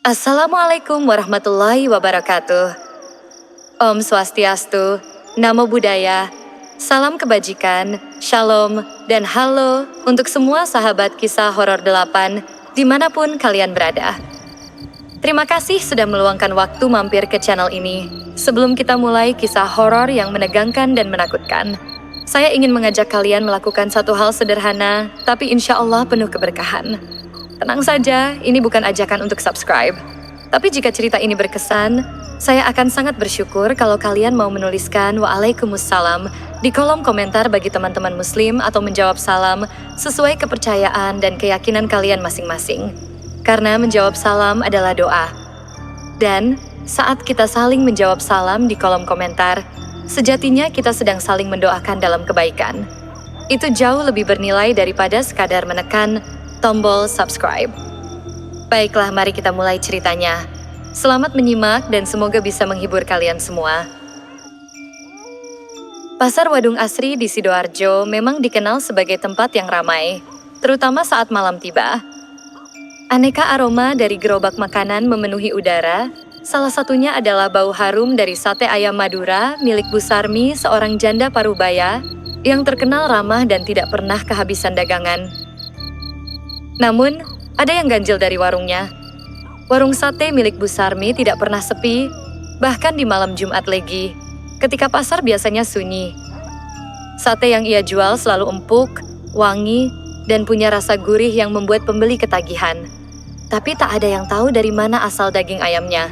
Assalamualaikum warahmatullahi wabarakatuh. Om Swastiastu, Namo Buddhaya, salam kebajikan, shalom, dan halo untuk semua sahabat kisah horor 8 dimanapun kalian berada. Terima kasih sudah meluangkan waktu mampir ke channel ini. Sebelum kita mulai kisah horor yang menegangkan dan menakutkan, saya ingin mengajak kalian melakukan satu hal sederhana, tapi insya Allah penuh keberkahan. Tenang saja, ini bukan ajakan untuk subscribe. Tapi jika cerita ini berkesan, saya akan sangat bersyukur kalau kalian mau menuliskan Waalaikumsalam di kolom komentar bagi teman-teman muslim atau menjawab salam sesuai kepercayaan dan keyakinan kalian masing-masing. Karena menjawab salam adalah doa. Dan saat kita saling menjawab salam di kolom komentar, sejatinya kita sedang saling mendoakan dalam kebaikan. Itu jauh lebih bernilai daripada sekadar menekan tombol subscribe. Baiklah, mari kita mulai ceritanya. Selamat menyimak dan semoga bisa menghibur kalian semua. Pasar Wadung Asri di Sidoarjo memang dikenal sebagai tempat yang ramai, terutama saat malam tiba. Aneka aroma dari gerobak makanan memenuhi udara, salah satunya adalah bau harum dari sate ayam Madura milik Bu Sarmi, seorang janda parubaya yang terkenal ramah dan tidak pernah kehabisan dagangan. Namun, ada yang ganjil dari warungnya. Warung sate milik Bu Sarmi tidak pernah sepi, bahkan di malam Jumat Legi, ketika pasar biasanya sunyi. Sate yang ia jual selalu empuk, wangi, dan punya rasa gurih yang membuat pembeli ketagihan. Tapi tak ada yang tahu dari mana asal daging ayamnya.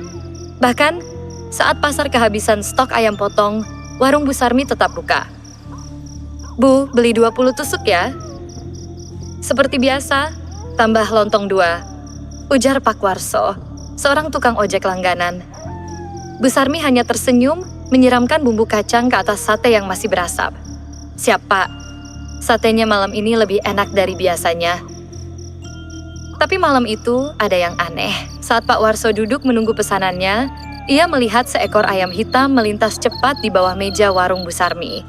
Bahkan, saat pasar kehabisan stok ayam potong, warung Bu Sarmi tetap buka. "Bu, beli 20 tusuk ya?" "Seperti biasa, tambah lontong 2, ujar Pak Warso, seorang tukang ojek langganan. Bu Sarmi hanya tersenyum, menyiramkan bumbu kacang ke atas sate yang masih berasap. "Siap, Pak. Satenya malam ini lebih enak dari biasanya." Tapi malam itu ada yang aneh. Saat Pak Warso duduk menunggu pesanannya, ia melihat seekor ayam hitam melintas cepat di bawah meja warung Bu Sarmi.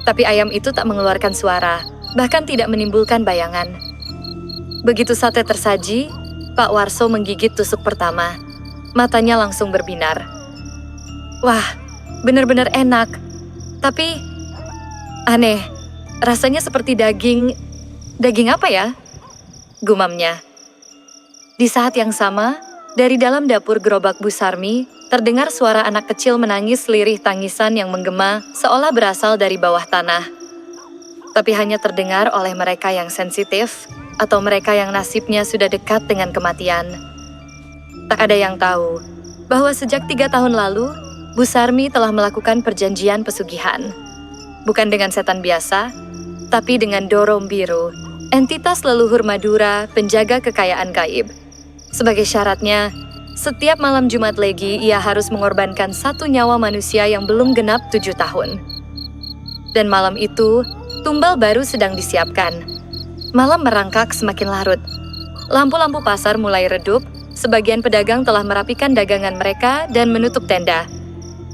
Tapi ayam itu tak mengeluarkan suara, bahkan tidak menimbulkan bayangan. Begitu sate tersaji, Pak Warso menggigit tusuk pertama. Matanya langsung berbinar. Wah, benar-benar enak. Tapi aneh, rasanya seperti daging... Daging apa ya? Gumamnya. Di saat yang sama, dari dalam dapur gerobak Bu Sarmi, terdengar suara anak kecil menangis lirih tangisan yang menggema seolah berasal dari bawah tanah. Tapi hanya terdengar oleh mereka yang sensitif, atau mereka yang nasibnya sudah dekat dengan kematian. Tak ada yang tahu bahwa sejak 3 tahun lalu, Bu Sarmi telah melakukan perjanjian pesugihan. Bukan dengan setan biasa, tapi dengan Dorom Biru, entitas leluhur Madura penjaga kekayaan gaib. Sebagai syaratnya, setiap malam Jumat Legi ia harus mengorbankan 1 nyawa manusia yang belum genap 7 tahun. Dan malam itu, tumbal baru sedang disiapkan. Malam merangkak semakin larut. Lampu-lampu pasar mulai redup, sebagian pedagang telah merapikan dagangan mereka dan menutup tenda.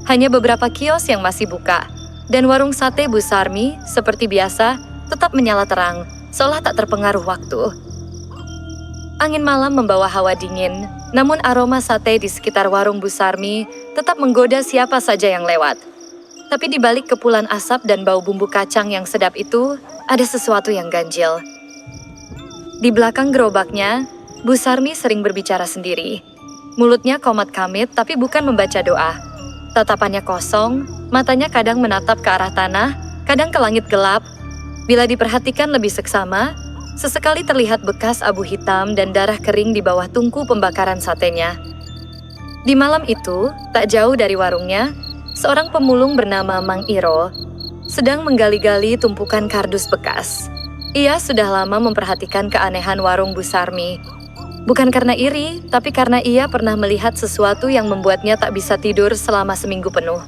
Hanya beberapa kios yang masih buka, dan warung sate Bu Sarmi, seperti biasa, tetap menyala terang, seolah tak terpengaruh waktu. Angin malam membawa hawa dingin, namun aroma sate di sekitar warung Bu Sarmi tetap menggoda siapa saja yang lewat. Tapi di balik kepulan asap dan bau bumbu kacang yang sedap itu, ada sesuatu yang ganjil. Di belakang gerobaknya, Bu Sarmi sering berbicara sendiri. Mulutnya komat kamit tapi bukan membaca doa. Tatapannya kosong, matanya kadang menatap ke arah tanah, kadang ke langit gelap. Bila diperhatikan lebih seksama, sesekali terlihat bekas abu hitam dan darah kering di bawah tungku pembakaran satenya. Di malam itu, tak jauh dari warungnya, seorang pemulung bernama Mang Iro sedang menggali-gali tumpukan kardus bekas. Ia sudah lama memperhatikan keanehan warung Bu Sarmi. Bukan karena iri, tapi karena ia pernah melihat sesuatu yang membuatnya tak bisa tidur selama seminggu penuh.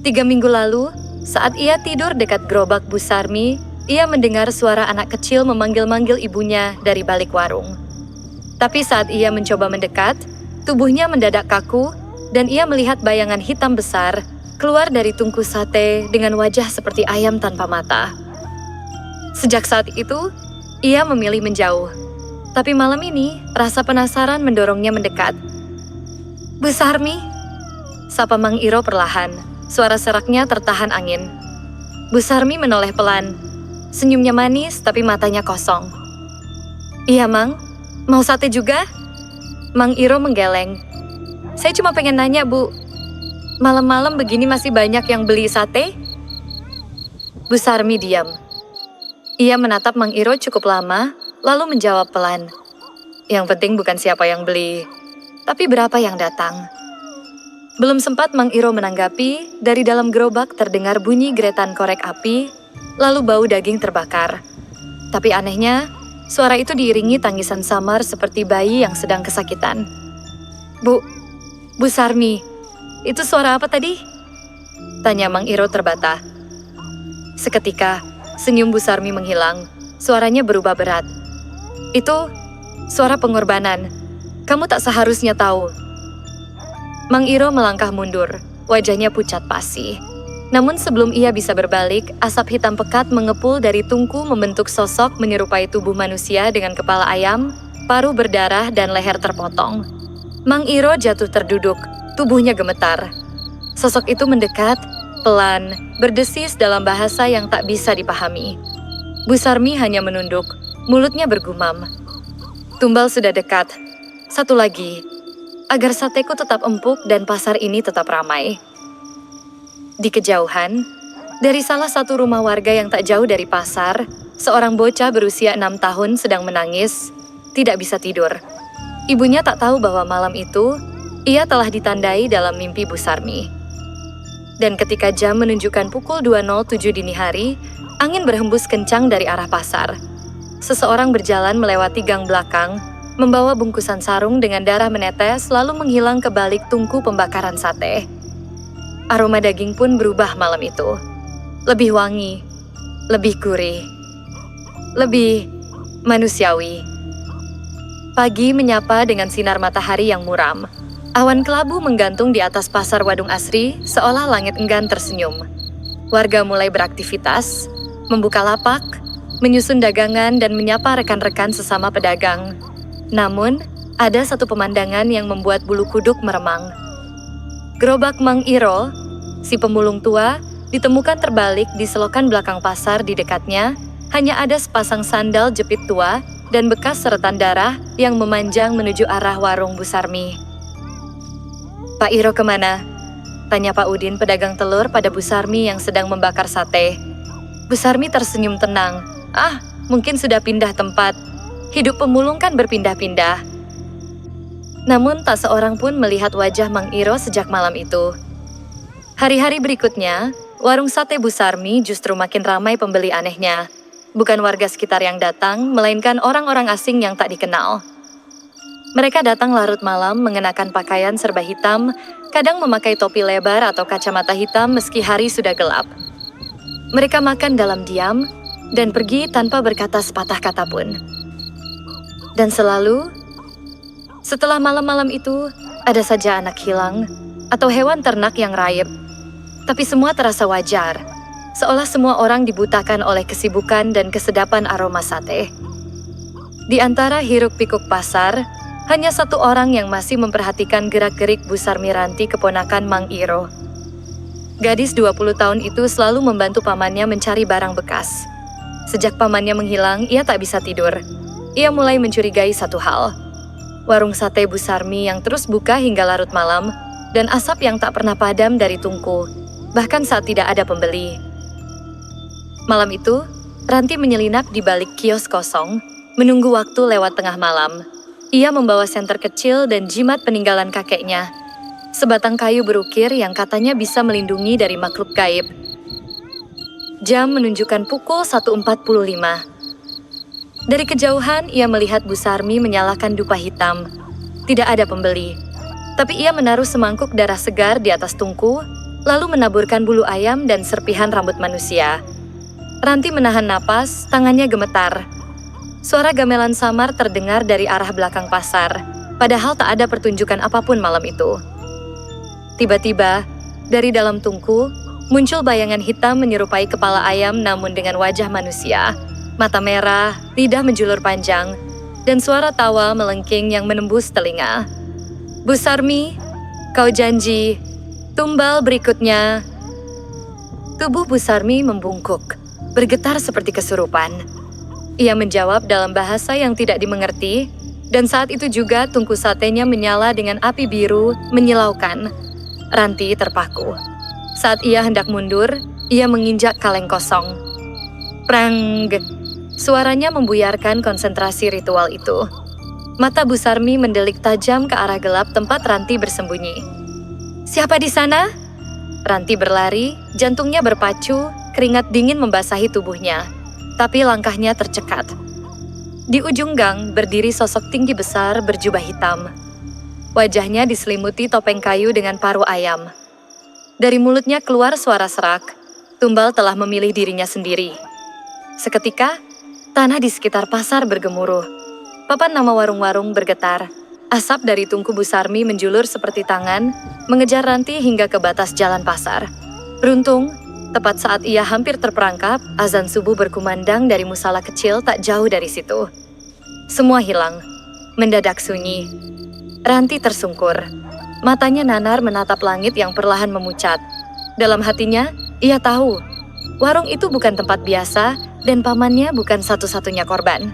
3 minggu lalu, saat ia tidur dekat gerobak Bu Sarmi, ia mendengar suara anak kecil memanggil-manggil ibunya dari balik warung. Tapi saat ia mencoba mendekat, tubuhnya mendadak kaku, dan ia melihat bayangan hitam besar keluar dari tungku sate dengan wajah seperti ayam tanpa mata. Sejak saat itu, ia memilih menjauh. Tapi malam ini, rasa penasaran mendorongnya mendekat. "Bu Sarmi," sapa Mang Iro perlahan. Suara seraknya tertahan angin. Bu Sarmi menoleh pelan. Senyumnya manis, tapi matanya kosong. "Iya, Mang. Mau sate juga?" Mang Iro menggeleng. "Saya cuma pengen nanya, Bu. Malam-malam begini masih banyak yang beli sate?" Bu Sarmi diam. Ia menatap Mang Iro cukup lama, lalu menjawab pelan. "Yang penting bukan siapa yang beli, tapi berapa yang datang." Belum sempat Mang Iro menanggapi, dari dalam gerobak terdengar bunyi geretan korek api, lalu bau daging terbakar. Tapi anehnya, suara itu diiringi tangisan samar seperti bayi yang sedang kesakitan. Bu Sarmi, itu suara apa tadi?" tanya Mang Iro terbata. Seketika, senyum Bu Sarmi menghilang, suaranya berubah berat. "Itu suara pengorbanan. Kamu tak seharusnya tahu." Mang Iro melangkah mundur, wajahnya pucat pasi. Namun sebelum ia bisa berbalik, asap hitam pekat mengepul dari tungku membentuk sosok menyerupai tubuh manusia dengan kepala ayam, paruh berdarah dan leher terpotong. Mang Iro jatuh terduduk, tubuhnya gemetar. Sosok itu mendekat, pelan, berdesis dalam bahasa yang tak bisa dipahami. Bu Sarmi hanya menunduk, mulutnya bergumam. "Tumbal sudah dekat. Satu lagi, agar sateku tetap empuk dan pasar ini tetap ramai." Di kejauhan, dari salah satu rumah warga yang tak jauh dari pasar, seorang bocah berusia 6 tahun sedang menangis, tidak bisa tidur. Ibunya tak tahu bahwa malam itu, ia telah ditandai dalam mimpi Bu Sarmi. Dan ketika jam menunjukkan pukul 2.07 dini hari, angin berhembus kencang dari arah pasar. Seseorang berjalan melewati gang belakang, membawa bungkusan sarung dengan darah menetes lalu menghilang ke balik tungku pembakaran sate. Aroma daging pun berubah malam itu. Lebih wangi, lebih gurih, lebih manusiawi. Pagi menyapa dengan sinar matahari yang muram. Awan kelabu menggantung di atas pasar Wadung Asri, seolah langit enggan tersenyum. Warga mulai beraktivitas, membuka lapak, menyusun dagangan dan menyapa rekan-rekan sesama pedagang. Namun, ada satu pemandangan yang membuat bulu kuduk meremang. Gerobak Mang Iro, si pemulung tua, ditemukan terbalik di selokan belakang pasar di dekatnya. Hanya ada sepasang sandal jepit tua dan bekas seretan darah yang memanjang menuju arah warung Bu Sarmi. "Pak Iro kemana?" tanya Pak Udin pedagang telur pada Bu Sarmi yang sedang membakar sate. Bu Sarmi tersenyum tenang. "Ah, mungkin sudah pindah tempat. Hidup pemulung kan berpindah-pindah." Namun tak seorang pun melihat wajah Mang Iro sejak malam itu. Hari-hari berikutnya, warung sate Bu Sarmi justru makin ramai pembeli anehnya. Bukan warga sekitar yang datang, melainkan orang-orang asing yang tak dikenal. Mereka datang larut malam mengenakan pakaian serba hitam, kadang memakai topi lebar atau kacamata hitam meski hari sudah gelap. Mereka makan dalam diam dan pergi tanpa berkata sepatah kata pun. Dan selalu, setelah malam-malam itu, ada saja anak hilang atau hewan ternak yang raib. Tapi semua terasa wajar, seolah semua orang dibutakan oleh kesibukan dan kesedapan aroma sate. Di antara hiruk-pikuk pasar, hanya satu orang yang masih memperhatikan gerak-gerik Bu Sarmi Ranti, keponakan Mang Iro. Gadis 20 tahun itu selalu membantu pamannya mencari barang bekas. Sejak pamannya menghilang, ia tak bisa tidur. Ia mulai mencurigai satu hal. Warung sate Bu Sarmi yang terus buka hingga larut malam, dan asap yang tak pernah padam dari tungku, bahkan saat tidak ada pembeli. Malam itu, Ranti menyelinap di balik kios kosong, menunggu waktu lewat tengah malam. Ia membawa senter kecil dan jimat peninggalan kakeknya. Sebatang kayu berukir yang katanya bisa melindungi dari makhluk gaib. Jam menunjukkan pukul 1.45. Dari kejauhan, ia melihat Bu Sarmi menyalakan dupa hitam. Tidak ada pembeli. Tapi ia menaruh semangkuk darah segar di atas tungku, lalu menaburkan bulu ayam dan serpihan rambut manusia. Ranti menahan napas, tangannya gemetar. Suara gamelan samar terdengar dari arah belakang pasar, padahal tak ada pertunjukan apapun malam itu. Tiba-tiba, dari dalam tungku, muncul bayangan hitam menyerupai kepala ayam namun dengan wajah manusia. Mata merah, lidah menjulur panjang, dan suara tawa melengking yang menembus telinga. Bu Sarmi, kau janji, tumbal berikutnya. Tubuh Bu Sarmi membungkuk, bergetar seperti kesurupan. Ia menjawab dalam bahasa yang tidak dimengerti, dan saat itu juga tungku satenya menyala dengan api biru menyilaukan. Ranti terpaku. Saat ia hendak mundur, ia menginjak kaleng kosong. Prang! Suaranya membuyarkan konsentrasi ritual itu. Mata Bu Sarmi mendelik tajam ke arah gelap tempat Ranti bersembunyi. Siapa di sana? Ranti berlari, jantungnya berpacu, keringat dingin membasahi tubuhnya. Tapi langkahnya tercekat. Di ujung gang berdiri sosok tinggi besar berjubah hitam. Wajahnya diselimuti topeng kayu dengan paruh ayam. Dari mulutnya keluar suara serak. Tumbal telah memilih dirinya sendiri. Seketika, tanah di sekitar pasar bergemuruh. Papan nama warung-warung bergetar. Asap dari tungku Bu Sarmi menjulur seperti tangan, mengejar Ranti hingga ke batas jalan pasar. Beruntung, tepat saat ia hampir terperangkap, azan subuh berkumandang dari musala kecil tak jauh dari situ. Semua hilang, mendadak sunyi. Ranti tersungkur. Matanya nanar menatap langit yang perlahan memucat. Dalam hatinya, ia tahu, warung itu bukan tempat biasa dan pamannya bukan satu-satunya korban.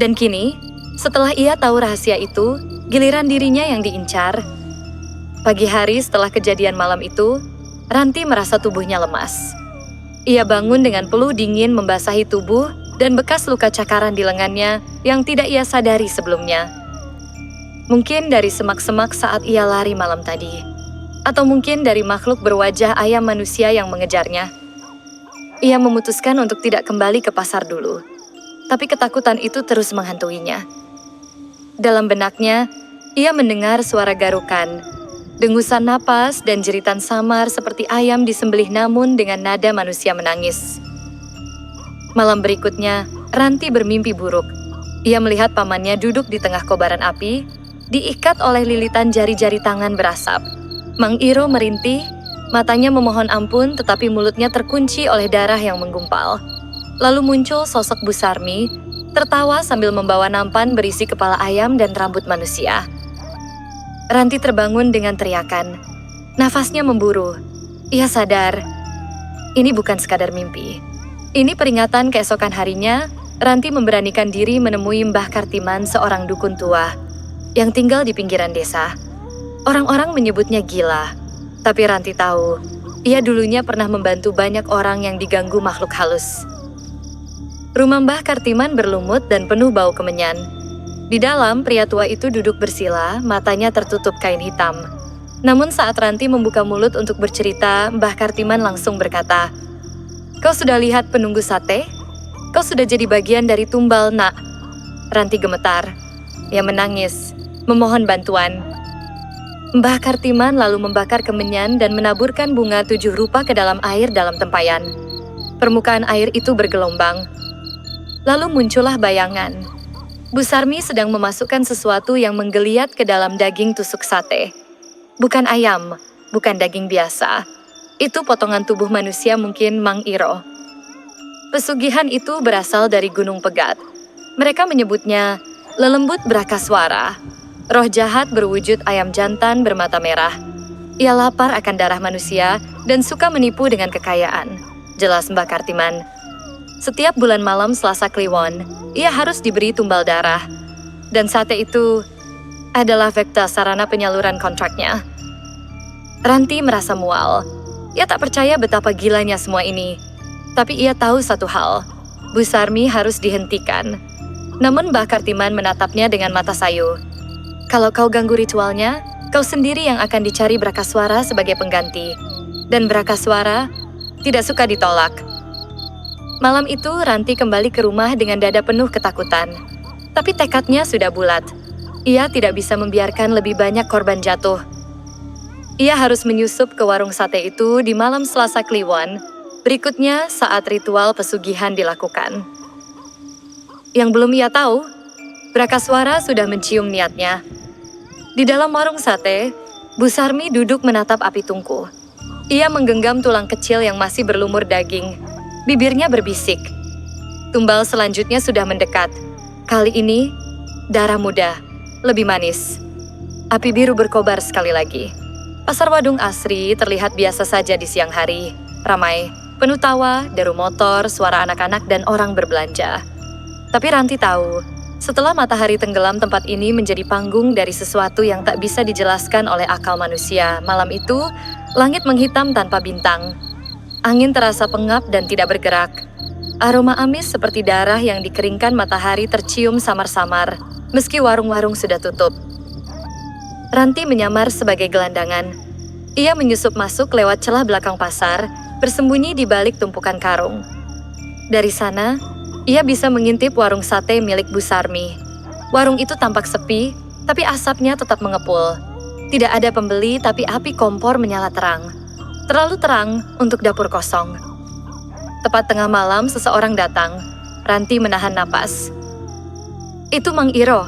Dan kini, setelah ia tahu rahasia itu, giliran dirinya yang diincar. Pagi hari setelah kejadian malam itu, Ranti merasa tubuhnya lemas. Ia bangun dengan peluh dingin membasahi tubuh dan bekas luka cakaran di lengannya yang tidak ia sadari sebelumnya. Mungkin dari semak-semak saat ia lari malam tadi. Atau mungkin dari makhluk berwajah ayam manusia yang mengejarnya. Ia memutuskan untuk tidak kembali ke pasar dulu. Tapi ketakutan itu terus menghantuinya. Dalam benaknya, ia mendengar suara garukan, dengusan napas dan jeritan samar seperti ayam disembelih namun dengan nada manusia menangis. Malam berikutnya, Ranti bermimpi buruk. Ia melihat pamannya duduk di tengah kobaran api, diikat oleh lilitan jari-jari tangan berasap. Mang Iro merintih, matanya memohon ampun tetapi mulutnya terkunci oleh darah yang menggumpal. Lalu muncul sosok Bu Sarmi, tertawa sambil membawa nampan berisi kepala ayam dan rambut manusia. Ranti terbangun dengan teriakan. Nafasnya memburu. Ia sadar, ini bukan sekadar mimpi. Ini peringatan keesokan harinya, Ranti memberanikan diri menemui Mbah Kartiman, seorang dukun tua yang tinggal di pinggiran desa. Orang-orang menyebutnya gila, tapi Ranti tahu, ia dulunya pernah membantu banyak orang yang diganggu makhluk halus. Rumah Mbah Kartiman berlumut dan penuh bau kemenyan. Di dalam, pria tua itu duduk bersila, matanya tertutup kain hitam. Namun saat Ranti membuka mulut untuk bercerita, Mbah Kartiman langsung berkata, "Kau sudah lihat penunggu sate? Kau sudah jadi bagian dari tumbal, nak." Ranti gemetar. Ia menangis, memohon bantuan. Mbah Kartiman lalu membakar kemenyan dan menaburkan bunga 7 rupa ke dalam air dalam tempayan. Permukaan air itu bergelombang. Lalu muncullah bayangan. Bu Sarmi sedang memasukkan sesuatu yang menggeliat ke dalam daging tusuk sate. Bukan ayam, bukan daging biasa. Itu potongan tubuh manusia, mungkin Mang Iro. Pesugihan itu berasal dari Gunung Pegat. Mereka menyebutnya Lelembut Brakaswara. Roh jahat berwujud ayam jantan bermata merah. Ia lapar akan darah manusia dan suka menipu dengan kekayaan, jelas Mbah Kartiman. Setiap bulan malam Selasa Kliwon, ia harus diberi tumbal darah. Dan sate itu adalah fakta sarana penyaluran kontraknya. Ranti merasa mual. Ia tak percaya betapa gilanya semua ini. Tapi ia tahu satu hal, Bu Sarmi harus dihentikan. Namun Mbah Kartiman menatapnya dengan mata sayu. Kalau kau ganggu ritualnya, kau sendiri yang akan dicari Brakaswara sebagai pengganti. Dan Brakaswara tidak suka ditolak. Malam itu, Ranti kembali ke rumah dengan dada penuh ketakutan. Tapi tekadnya sudah bulat. Ia tidak bisa membiarkan lebih banyak korban jatuh. Ia harus menyusup ke warung sate itu di malam Selasa Kliwon, berikutnya saat ritual pesugihan dilakukan. Yang belum ia tahu, Brakaswara sudah mencium niatnya. Di dalam warung sate, Bu Sarmi duduk menatap api tungku. Ia menggenggam tulang kecil yang masih berlumur daging. Bibirnya berbisik. Tumbal selanjutnya sudah mendekat. Kali ini, darah muda, lebih manis. Api biru berkobar sekali lagi. Pasar Wadung Asri terlihat biasa saja di siang hari. Ramai, penuh tawa, deru motor, suara anak-anak dan orang berbelanja. Tapi Ranti tahu, setelah matahari tenggelam tempat ini menjadi panggung dari sesuatu yang tak bisa dijelaskan oleh akal manusia. Malam itu, langit menghitam tanpa bintang. Angin terasa pengap dan tidak bergerak. Aroma amis seperti darah yang dikeringkan matahari tercium samar-samar, meski warung-warung sudah tutup. Ranti menyamar sebagai gelandangan. Ia menyusup masuk lewat celah belakang pasar, bersembunyi di balik tumpukan karung. Dari sana, ia bisa mengintip warung sate milik Bu Sarmi. Warung itu tampak sepi, tapi asapnya tetap mengepul. Tidak ada pembeli, tapi api kompor menyala terang. Terlalu terang untuk dapur kosong. Tepat tengah malam, seseorang datang. Ranti menahan napas. Itu Mang Iro.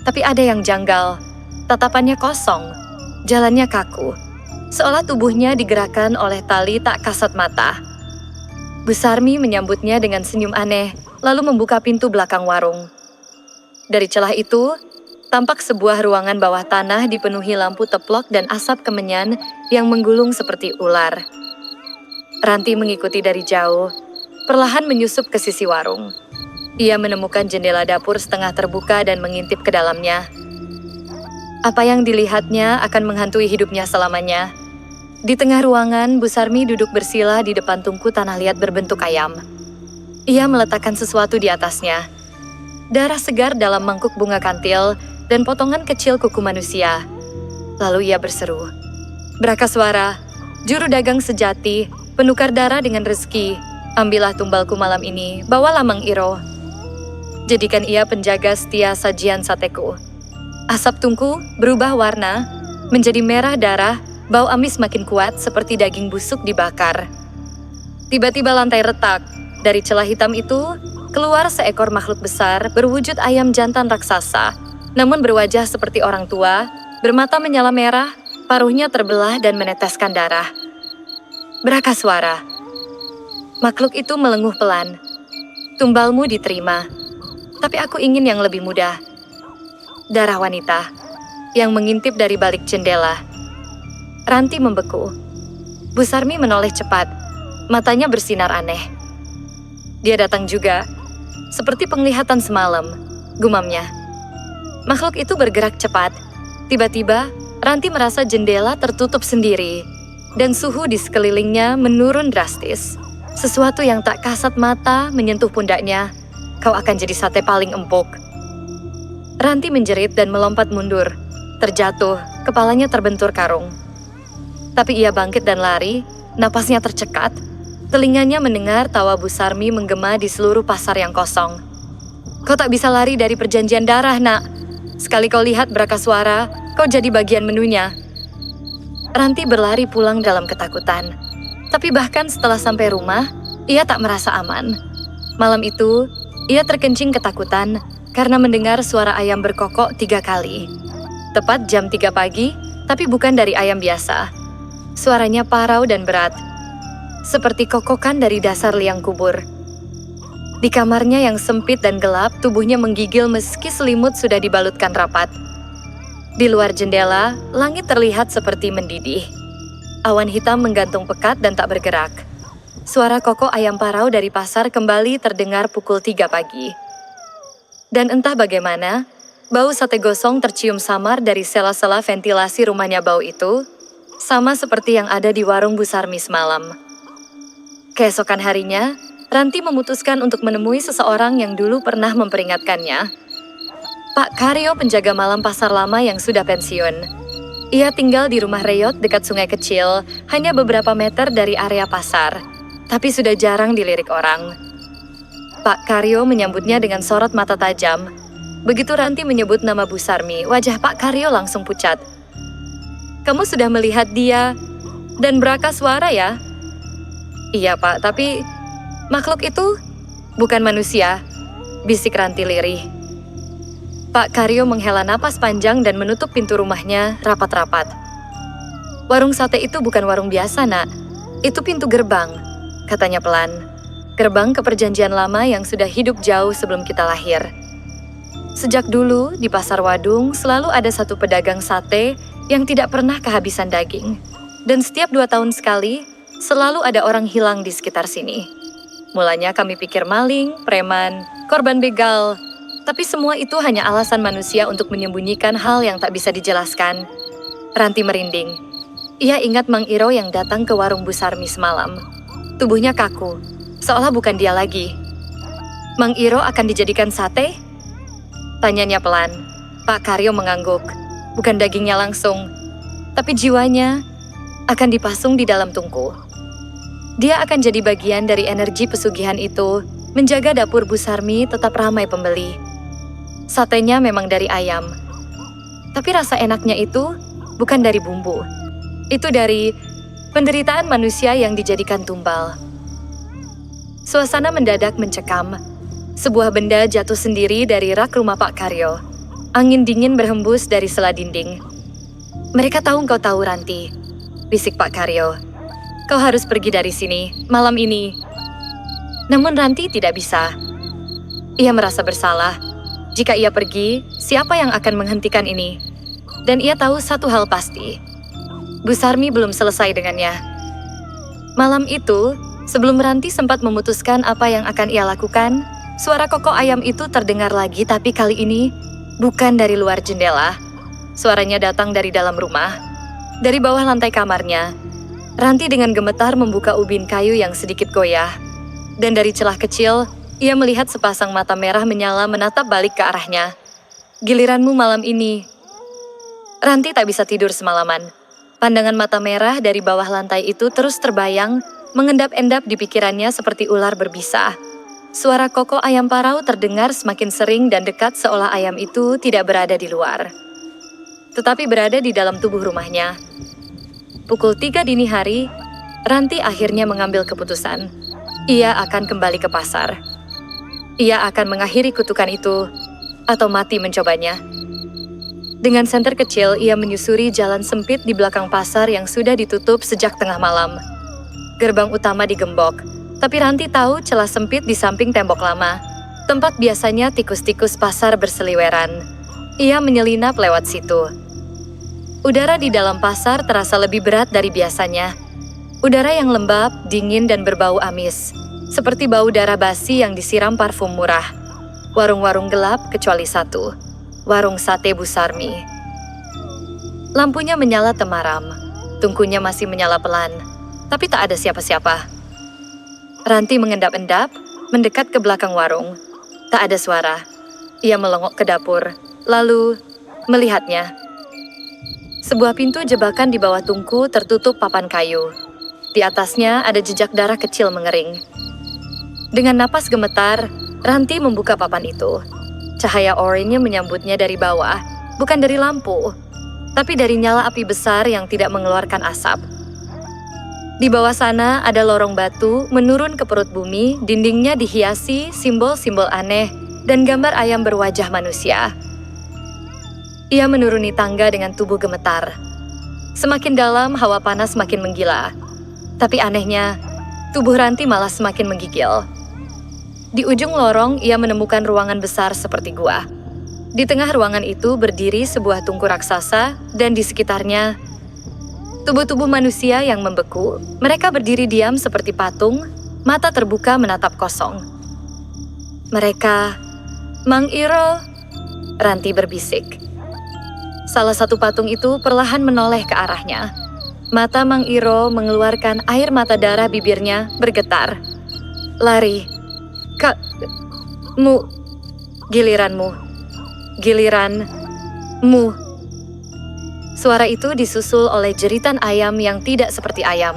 Tapi ada yang janggal. Tatapannya kosong. Jalannya kaku. Seolah tubuhnya digerakkan oleh tali tak kasat mata. Bu Sarmi menyambutnya dengan senyum aneh, lalu membuka pintu belakang warung. Dari celah itu, tampak sebuah ruangan bawah tanah dipenuhi lampu teplok dan asap kemenyan yang menggulung seperti ular. Ranti mengikuti dari jauh, perlahan menyusup ke sisi warung. Ia menemukan jendela dapur setengah terbuka dan mengintip ke dalamnya. Apa yang dilihatnya akan menghantui hidupnya selamanya. Di tengah ruangan, Bu Sarmi duduk bersila di depan tungku tanah liat berbentuk ayam. Ia meletakkan sesuatu di atasnya. Darah segar dalam mangkuk bunga kantil dan potongan kecil kuku manusia. Lalu ia berseru, "Brakaswara, juru dagang sejati, penukar darah dengan rezeki, ambillah tumbalku malam ini, bawalah Mang Iro. Jadikan ia penjaga setia sajian sateku." Asap tungku berubah warna, menjadi merah darah, bau amis makin kuat seperti daging busuk dibakar. Tiba-tiba lantai retak, dari celah hitam itu keluar seekor makhluk besar berwujud ayam jantan raksasa, namun berwajah seperti orang tua, bermata menyala merah, paruhnya terbelah dan meneteskan darah. Brakaswara. Makhluk itu melenguh pelan. "Tumbalmu diterima, tapi aku ingin yang lebih mudah." Darah wanita yang mengintip dari balik jendela. Ranti membeku. Bu Sarmi menoleh cepat, matanya bersinar aneh. Dia datang juga, seperti penglihatan semalam, gumamnya. Makhluk itu bergerak cepat. Tiba-tiba, Ranti merasa jendela tertutup sendiri, dan suhu di sekelilingnya menurun drastis. Sesuatu yang tak kasat mata menyentuh pundaknya. "Kau akan jadi sate paling empuk." Ranti menjerit dan melompat mundur. Terjatuh, kepalanya terbentur karung. Tapi ia bangkit dan lari, napasnya tercekat. Telinganya mendengar tawa Bu Sarmi menggema di seluruh pasar yang kosong. "Kau tak bisa lari dari perjanjian darah, nak. Sekali kau lihat Brakaswara, kau jadi bagian menunya." Ranti berlari pulang dalam ketakutan. Tapi bahkan setelah sampai rumah, ia tak merasa aman. Malam itu, ia terkencing ketakutan karena mendengar suara ayam berkokok 3 kali. Tepat jam 3 pagi, tapi bukan dari ayam biasa. Suaranya parau dan berat, seperti kokokan dari dasar liang kubur. Di kamarnya yang sempit dan gelap, tubuhnya menggigil meski selimut sudah dibalutkan rapat. Di luar jendela, langit terlihat seperti mendidih. Awan hitam menggantung pekat dan tak bergerak. Suara kokok ayam parau dari pasar kembali terdengar pukul 3 pagi. Dan entah bagaimana, bau sate gosong tercium samar dari sela-sela ventilasi rumahnya. Bau itu sama seperti yang ada di warung Bu Sarmi semalam. Keesokan harinya, Ranti memutuskan untuk menemui seseorang yang dulu pernah memperingatkannya. Pak Karyo, penjaga malam pasar lama yang sudah pensiun. Ia tinggal di rumah reyot dekat sungai kecil, hanya beberapa meter dari area pasar, tapi sudah jarang dilirik orang. Pak Karyo menyambutnya dengan sorot mata tajam. Begitu Ranti menyebut nama Bu Sarmi, wajah Pak Karyo langsung pucat. "Kamu sudah melihat dia dan Brakaswara ya?" "Iya Pak, tapi makhluk itu bukan manusia," bisik Ranti lirih. Pak Karyo menghela napas panjang dan menutup pintu rumahnya rapat-rapat. "Warung sate itu bukan warung biasa, nak. Itu pintu gerbang," katanya pelan. "Gerbang ke perjanjian lama yang sudah hidup jauh sebelum kita lahir. Sejak dulu, di Pasar Wadung selalu ada satu pedagang sate yang tidak pernah kehabisan daging. Dan setiap 2 tahun sekali, selalu ada orang hilang di sekitar sini. Mulanya kami pikir maling, preman, korban begal. Tapi semua itu hanya alasan manusia untuk menyembunyikan hal yang tak bisa dijelaskan. Ranti merinding. Ia ingat Mang Iro yang datang ke warung Bu Sarmi semalam. Tubuhnya kaku, seolah bukan dia lagi. Mang Iro akan dijadikan sate? Tanyanya pelan. Pak Karyo mengangguk. Bukan dagingnya langsung, tapi jiwanya akan dipasung di dalam tungku. Dia akan jadi bagian dari energi pesugihan itu, menjaga dapur Bu Sarmi tetap ramai pembeli. Satenya memang dari ayam, tapi rasa enaknya itu bukan dari bumbu. Itu dari penderitaan manusia yang dijadikan tumbal. Suasana mendadak mencekam. Sebuah benda jatuh sendiri dari rak rumah Pak Karyo. Angin dingin berhembus dari sela dinding. Mereka tahu engkau tahu, Ranti, bisik Pak Karyo. Kau harus pergi dari sini, malam ini. Namun Ranti tidak bisa. Ia merasa bersalah. Jika ia pergi, siapa yang akan menghentikan ini? Dan ia tahu satu hal pasti. Bu Sarmi belum selesai dengannya. Malam itu, sebelum Ranti sempat memutuskan apa yang akan ia lakukan, suara kokok ayam itu terdengar lagi, tapi kali ini bukan dari luar jendela. Suaranya datang dari dalam rumah. Dari bawah lantai kamarnya, Ranti dengan gemetar membuka ubin kayu yang sedikit goyah. Dan dari celah kecil, ia melihat sepasang mata merah menyala menatap balik ke arahnya. Giliranmu malam ini. Ranti tak bisa tidur semalaman. Pandangan mata merah dari bawah lantai itu terus terbayang, mengendap-endap di pikirannya seperti ular berbisa. Suara kokok ayam parau terdengar semakin sering dan dekat seolah ayam itu tidak berada di luar, tetapi berada di dalam tubuh rumahnya. Pukul 3 dini hari, Ranti akhirnya mengambil keputusan. Ia akan kembali ke pasar. Ia akan mengakhiri kutukan itu, atau mati mencobanya. Dengan senter kecil, ia menyusuri jalan sempit di belakang pasar yang sudah ditutup sejak tengah malam. Gerbang utama digembok, tapi Ranti tahu celah sempit di samping tembok lama, tempat biasanya tikus-tikus pasar berseliweran. Ia menyelinap lewat situ. Udara di dalam pasar terasa lebih berat dari biasanya. Udara yang lembab, dingin dan berbau amis, seperti bau darah basi yang disiram parfum murah. Warung-warung gelap kecuali satu, warung sate Bu Sarmi. Lampunya menyala temaram, tungkunya masih menyala pelan, tapi tak ada siapa-siapa. Ranti mengendap-endap, mendekat ke belakang warung. Tak ada suara. Ia melongok ke dapur, lalu melihatnya. Sebuah pintu jebakan di bawah tungku tertutup papan kayu. Di atasnya ada jejak darah kecil mengering. Dengan napas gemetar, Ranti membuka papan itu. Cahaya oranye menyambutnya dari bawah, bukan dari lampu, tapi dari nyala api besar yang tidak mengeluarkan asap. Di bawah sana ada lorong batu menurun ke perut bumi, dindingnya dihiasi simbol-simbol aneh dan gambar ayam berwajah manusia. Ia menuruni tangga dengan tubuh gemetar. Semakin dalam, hawa panas semakin menggila. Tapi anehnya, tubuh Ranti malah semakin menggigil. Di ujung lorong, ia menemukan ruangan besar seperti gua. Di tengah ruangan itu berdiri sebuah tungku raksasa dan di sekitarnya tubuh-tubuh manusia yang membeku. Mereka berdiri diam seperti patung, mata terbuka menatap kosong. Mereka, Mang Iro, Ranti berbisik. Salah satu patung itu perlahan menoleh ke arahnya. Mata Mang Iro mengeluarkan air mata darah, bibirnya bergetar. Lari. Giliranmu. Suara itu disusul oleh jeritan ayam yang tidak seperti ayam.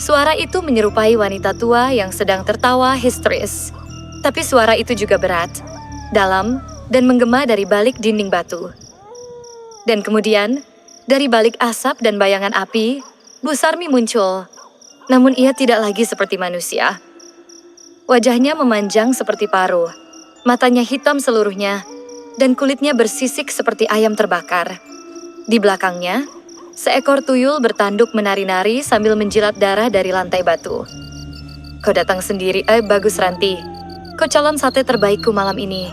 Suara itu menyerupai wanita tua yang sedang tertawa histeris. Tapi suara itu juga berat, dalam, dan menggema dari balik dinding batu. Dan kemudian, dari balik asap dan bayangan api, Bu Sarmi muncul. Namun ia tidak lagi seperti manusia. Wajahnya memanjang seperti paruh, matanya hitam seluruhnya, dan kulitnya bersisik seperti ayam terbakar. Di belakangnya, seekor tuyul bertanduk menari-nari sambil menjilat darah dari lantai batu. Kau datang sendiri, bagus Ranti. Kau calon sate terbaikku malam ini.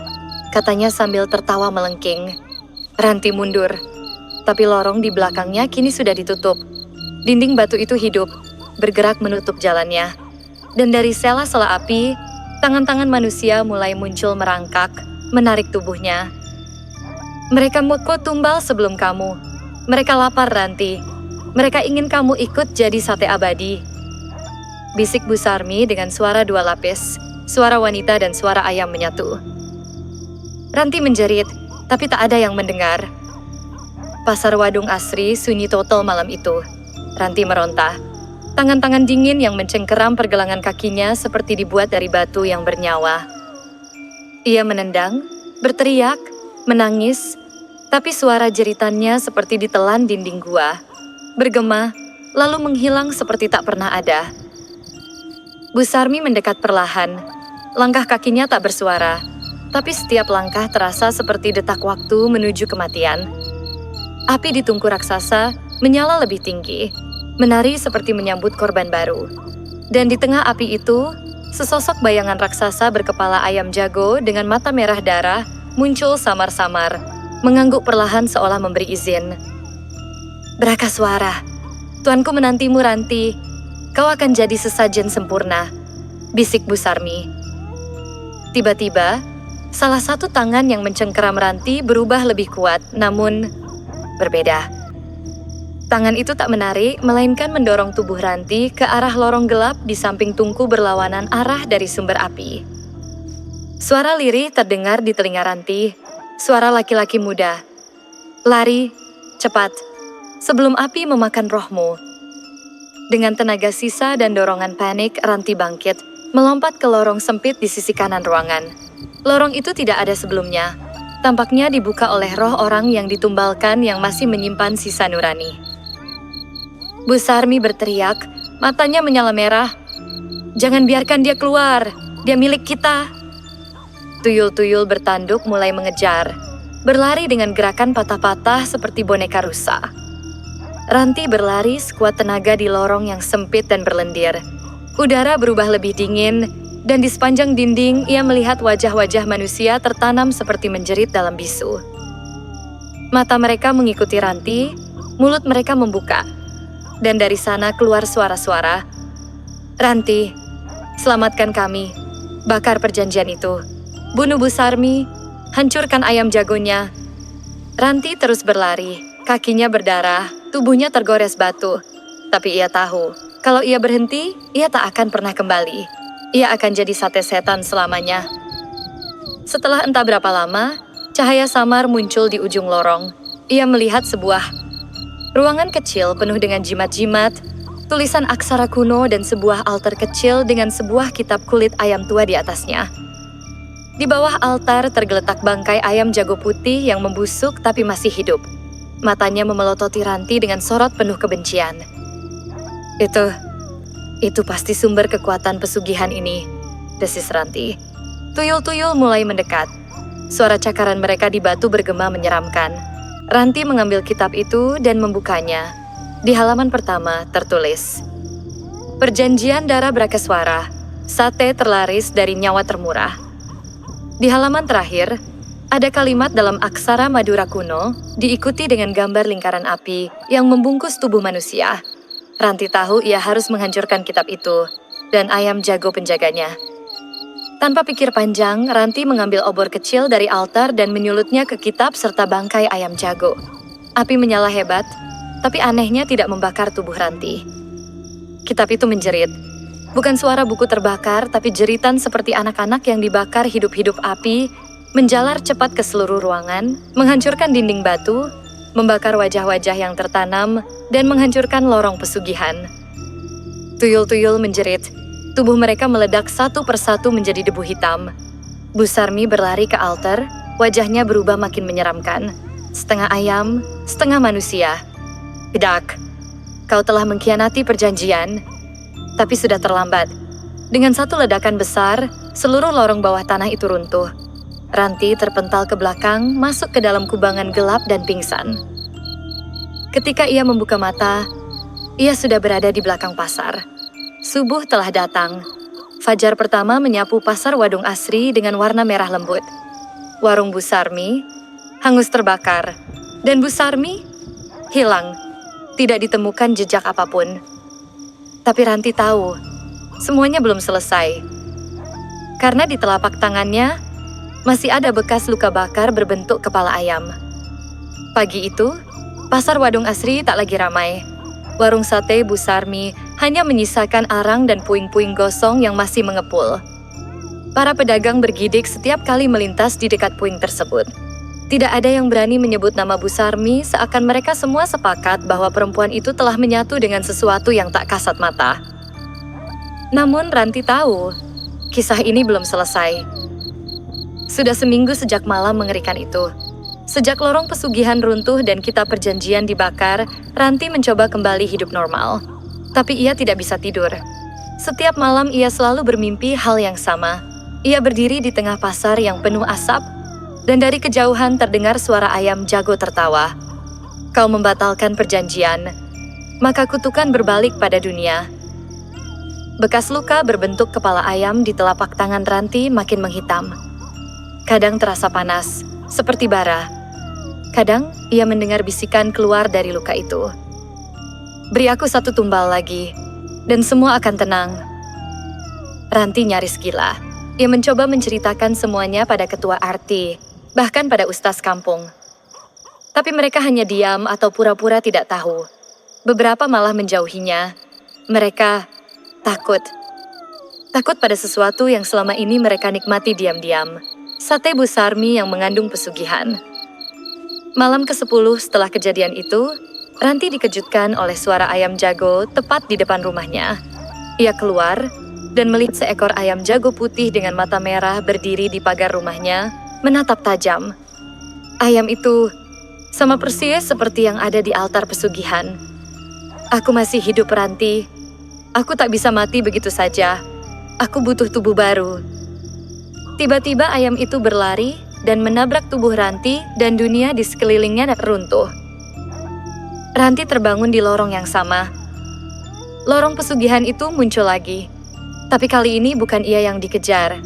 katanya sambil tertawa melengking. Ranti mundur, tapi lorong di belakangnya kini sudah ditutup. Dinding batu itu hidup, bergerak menutup jalannya. Dan dari sela-sela api, tangan-tangan manusia mulai muncul merangkak, menarik tubuhnya. Mereka mau tumbal sebelum kamu. Mereka lapar, Ranti. Mereka ingin kamu ikut jadi sate abadi. Bisik Bu Sarmi dengan suara dua lapis, suara wanita dan suara ayam menyatu. Ranti menjerit, tapi tak ada yang mendengar. Pasar Wadung Asri sunyi total malam itu. Ranti meronta. Tangan-tangan dingin yang mencengkeram pergelangan kakinya seperti dibuat dari batu yang bernyawa. Ia menendang, berteriak, menangis, tapi suara jeritannya seperti ditelan dinding gua. Bergema, lalu menghilang seperti tak pernah ada. Bu Sarmi mendekat perlahan. Langkah kakinya tak bersuara, tapi setiap langkah terasa seperti detak waktu menuju kematian. Api di tungku raksasa menyala lebih tinggi, menari seperti menyambut korban baru. Dan di tengah api itu, sesosok bayangan raksasa berkepala ayam jago dengan mata merah darah muncul samar-samar, mengangguk perlahan seolah memberi izin. Brakaswara, tuanku menantimu, Ranti. Kau akan jadi sesajen sempurna, bisik Bu Sarmi. Tiba-tiba, salah satu tangan yang mencengkeram Ranti berubah lebih kuat, namun berbeda. Tangan itu tak menarik, melainkan mendorong tubuh Ranti ke arah lorong gelap di samping tungku berlawanan arah dari sumber api. Suara lirih terdengar di telinga Ranti, suara laki-laki muda. Lari, cepat, sebelum api memakan rohmu. Dengan tenaga sisa dan dorongan panik, Ranti bangkit, melompat ke lorong sempit di sisi kanan ruangan. Lorong itu tidak ada sebelumnya. Tampaknya dibuka oleh roh orang yang ditumbalkan yang masih menyimpan sisa nurani. Bu Sarmi berteriak, matanya menyala merah. Jangan biarkan dia keluar, dia milik kita. Tuyul-tuyul bertanduk mulai mengejar, berlari dengan gerakan patah-patah seperti boneka rusa. Ranti berlari sekuat tenaga di lorong yang sempit dan berlendir. Udara berubah lebih dingin, dan di sepanjang dinding ia melihat wajah-wajah manusia tertanam seperti menjerit dalam bisu. Mata mereka mengikuti Ranti, mulut mereka membuka, dan dari sana keluar suara-suara. Ranti, selamatkan kami, bakar perjanjian itu, bunuh Bu Sarmi, hancurkan ayam jagonya. Ranti terus berlari, kakinya berdarah, tubuhnya tergores batu. Tapi ia tahu, kalau ia berhenti, ia tak akan pernah kembali. Ia akan jadi sate setan selamanya. Setelah entah berapa lama, cahaya samar muncul di ujung lorong. Ia melihat sebuah ruangan kecil penuh dengan jimat-jimat, tulisan aksara kuno dan sebuah altar kecil dengan sebuah kitab kulit ayam tua di atasnya. Di bawah altar tergeletak bangkai ayam jago putih yang membusuk tapi masih hidup. Matanya memelototi Ranti dengan sorot penuh kebencian. Itu pasti sumber kekuatan pesugihan ini, desis Ranti. Tuyul-tuyul mulai mendekat. Suara cakaran mereka di batu bergema menyeramkan. Ranti mengambil kitab itu dan membukanya. Di halaman pertama tertulis, Perjanjian Darah Brakaswara, sate terlaris dari nyawa termurah. Di halaman terakhir, ada kalimat dalam aksara Madura kuno, diikuti dengan gambar lingkaran api yang membungkus tubuh manusia. Ranti tahu ia harus menghancurkan kitab itu, dan ayam jago penjaganya. Tanpa pikir panjang, Ranti mengambil obor kecil dari altar dan menyulutnya ke kitab serta bangkai ayam jago. Api menyala hebat, tapi anehnya tidak membakar tubuh Ranti. Kitab itu menjerit. Bukan suara buku terbakar, tapi jeritan seperti anak-anak yang dibakar hidup-hidup api, menjalar cepat ke seluruh ruangan, menghancurkan dinding batu, membakar wajah-wajah yang tertanam, dan menghancurkan lorong pesugihan. Tuyul-tuyul menjerit. Tubuh mereka meledak satu persatu menjadi debu hitam. Bu Sarmi berlari ke altar, wajahnya berubah makin menyeramkan. Setengah ayam, setengah manusia. Gedak, kau telah mengkhianati perjanjian, tapi sudah terlambat. Dengan satu ledakan besar, seluruh lorong bawah tanah itu runtuh. Ranti terpental ke belakang, masuk ke dalam kubangan gelap dan pingsan. Ketika ia membuka mata, ia sudah berada di belakang pasar. Subuh telah datang. Fajar pertama menyapu pasar Wadung Asri dengan warna merah lembut. warung Bu Sarmi hangus terbakar, dan Bu Sarmi hilang, tidak ditemukan jejak apapun. Tapi Ranti tahu, semuanya belum selesai. Karena di telapak tangannya masih ada bekas luka bakar berbentuk kepala ayam. Pagi itu, pasar Wadung Asri tak lagi ramai. Warung sate Bu Sarmi hanya menyisakan arang dan puing-puing gosong yang masih mengepul. Para pedagang bergidik setiap kali melintas di dekat puing tersebut. Tidak ada yang berani menyebut nama Bu Sarmi, seakan mereka semua sepakat bahwa perempuan itu telah menyatu dengan sesuatu yang tak kasat mata. Namun Ranti tahu, kisah ini belum selesai. Sudah seminggu sejak malam mengerikan itu. Sejak lorong pesugihan runtuh dan kitab perjanjian dibakar, Ranti mencoba kembali hidup normal. Tapi ia tidak bisa tidur. Setiap malam ia selalu bermimpi hal yang sama. Ia berdiri di tengah pasar yang penuh asap, dan dari kejauhan terdengar suara ayam jago tertawa. Kau membatalkan perjanjian, maka kutukan berbalik pada dunia. Bekas luka berbentuk kepala ayam di telapak tangan Ranti makin menghitam. Kadang terasa panas, seperti bara. Kadang ia mendengar bisikan keluar dari luka itu. Beri aku satu tumbal lagi, dan semua akan tenang. Ranti nyaris gila. Ia mencoba menceritakan semuanya pada ketua arti, bahkan pada ustaz kampung. Tapi mereka hanya diam atau pura-pura tidak tahu. Beberapa malah menjauhinya. Mereka takut. Takut pada sesuatu yang selama ini mereka nikmati diam-diam. Sate Bu Sarmi yang mengandung pesugihan. Malam ke-10 setelah kejadian itu, Ranti dikejutkan oleh suara ayam jago tepat di depan rumahnya. Ia keluar dan melihat seekor ayam jago putih dengan mata merah berdiri di pagar rumahnya, menatap tajam. Ayam itu sama persis seperti yang ada di altar pesugihan. Aku masih hidup, Ranti. Aku tak bisa mati begitu saja. Aku butuh tubuh baru. Tiba-tiba ayam itu berlari dan menabrak tubuh Ranti dan dunia di sekelilingnya runtuh. Ranti terbangun di lorong yang sama. Lorong pesugihan itu muncul lagi. Tapi kali ini bukan ia yang dikejar.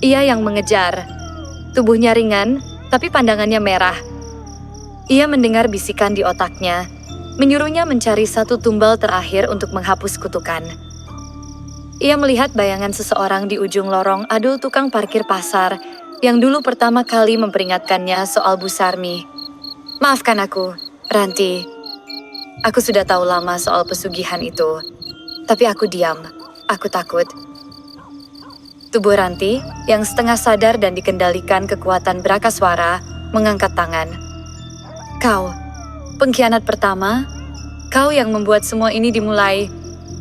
Ia yang mengejar. Tubuhnya ringan, tapi pandangannya merah. Ia mendengar bisikan di otaknya, menyuruhnya mencari satu tumbal terakhir untuk menghapus kutukan. Ia melihat bayangan seseorang di ujung lorong adul tukang parkir pasar yang dulu pertama kali memperingatkannya soal Bu Sarmi. Maafkan aku, Ranti. Aku sudah tahu lama soal pesugihan itu, tapi aku diam. Aku takut. Tubuh Ranti, yang setengah sadar dan dikendalikan kekuatan Brakaswara, mengangkat tangan. Kau, pengkhianat pertama, kau yang membuat semua ini dimulai.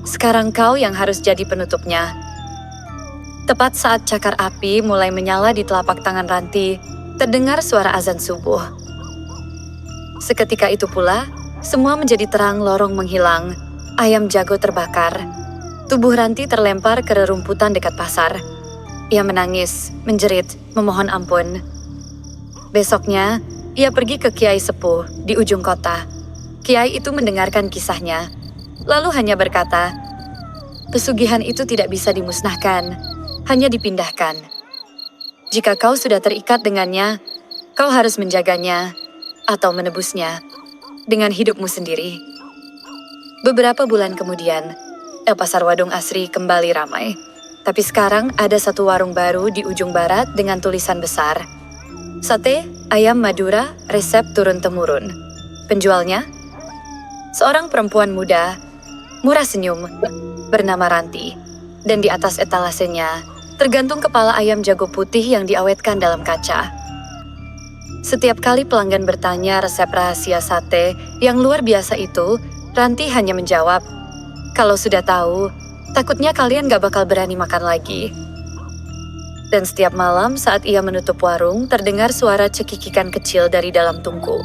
Sekarang kau yang harus jadi penutupnya. Tepat saat cakar api mulai menyala di telapak tangan Ranti, terdengar suara azan subuh. Seketika itu pula, semua menjadi terang, lorong menghilang, ayam jago terbakar. Tubuh Ranti terlempar ke rerumputan dekat pasar. Ia menangis, menjerit, memohon ampun. Besoknya, ia pergi ke Kiai Sepuh di ujung kota. Kiai itu mendengarkan kisahnya, lalu hanya berkata, pesugihan itu tidak bisa dimusnahkan, hanya dipindahkan. Jika kau sudah terikat dengannya, kau harus menjaganya atau menebusnya dengan hidupmu sendiri. Beberapa bulan kemudian, pasar Wadung Asri kembali ramai. Tapi sekarang ada satu warung baru di ujung barat dengan tulisan besar. Sate, ayam Madura, resep turun-temurun. Penjualnya? Seorang perempuan muda, murah senyum, bernama Ranti. Dan di atas etalasenya, tergantung kepala ayam jago putih yang diawetkan dalam kaca. Setiap kali pelanggan bertanya resep rahasia sate yang luar biasa itu, Ranti hanya menjawab, kalau sudah tahu, takutnya kalian gak bakal berani makan lagi. Dan setiap malam saat ia menutup warung, terdengar suara cekikikan kecil dari dalam tungku.